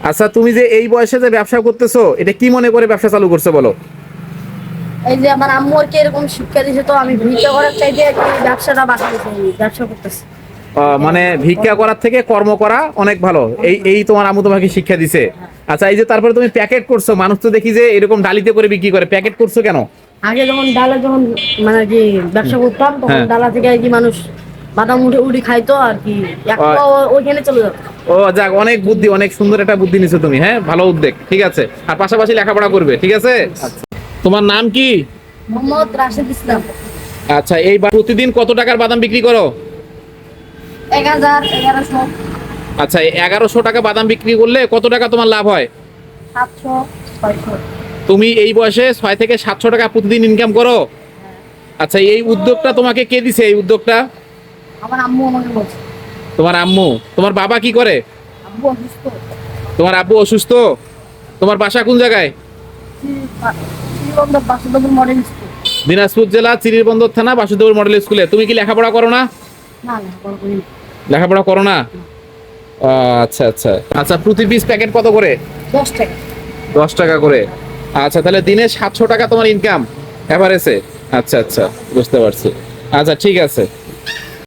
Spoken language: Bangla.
আচ্ছা, তুমি যে এই বয়সে যে ব্যবসা করতেছো, এটা কি মনে করে ব্যবসা চালু করছো বলো? এই যে আমার আম্মু আর কি এরকম শিক্ষা দিয়েছে, তো আমি ভিক্ষা করার চাইতে আর কি ব্যবসাটা বাঁচিয়েছি, ব্যবসা করতেছি। মানে ভিক্ষা করার থেকে কর্ম করা অনেক ভালো, এই এই তোমার আম্মু তোমাকে শিক্ষা দিছে। আচ্ছা, এই যে তারপরে তুমি প্যাকেট করছো, মানুষ তো দেখি যে এরকম ডালিতে করে বিক্রি করে, প্যাকেট করছো কেন? আগে যখন ডালা যখন মানে যে ব্যবসা করতাম, তখন হ্যাঁ। ডালা থেকে আর কি মানুষ বাদাম উঠে উঠে খাইতো আর কি, একটা ওইখানে চলে যেত। ও যাক, অনেক বুদ্ধি, অনেক সুন্দর একটা বুদ্ধি নিছো তুমি। হ্যাঁ, ভালো উদ্যোগ, ঠিক আছে। আর পাশাপাশি লেখাপড়া করবে, ঠিক আছে। আচ্ছা, তোমার নাম কি? মোহাম্মদ রাশেদ ইসলাম। আচ্ছা, এই প্রতিদিন কত টাকার বাদাম বিক্রি করো? 1000, 1100, আচ্ছা, 1100 টাকা বাদাম বিক্রি করলে কত টাকা তোমার লাভ হয়? 700, 600। তুমি এই বয়সে 6 থেকে 700 টাকা প্রতিদিন ইনকাম করো? আচ্ছা, এই উদ্যোগটা তোমাকে কে দিছে? এই উদ্যোগটা আমার আম্মু আমাকে বলছে। তোমার আম্মু। তোমার বাবা কি করে? আব্বু অসুস্থ। তোমার আব্বু অসুস্থ। তোমার বাসা কোন জায়গায়? শ্রীবন্ধ বাসুদেবপুর মডেল স্কুল। দিনাজপুর জেলা চিরিরবন্দর থানা বাসুদেবপুর মডেল স্কুলে। তুমি কি লেখাপড়া করো না? না না, বড় করি না। লেখাপড়া করো না? আচ্ছা আচ্ছা আচ্ছা, প্রতি পিস প্যাকেট কত করে? 10 টাকা। 10 টাকা করে। আচ্ছা, তাহলে দিনে 700 টাকা তোমার ইনকাম এভারেজে। আচ্ছা আচ্ছা, বুঝতে পারছি। আচ্ছা, ঠিক আছে।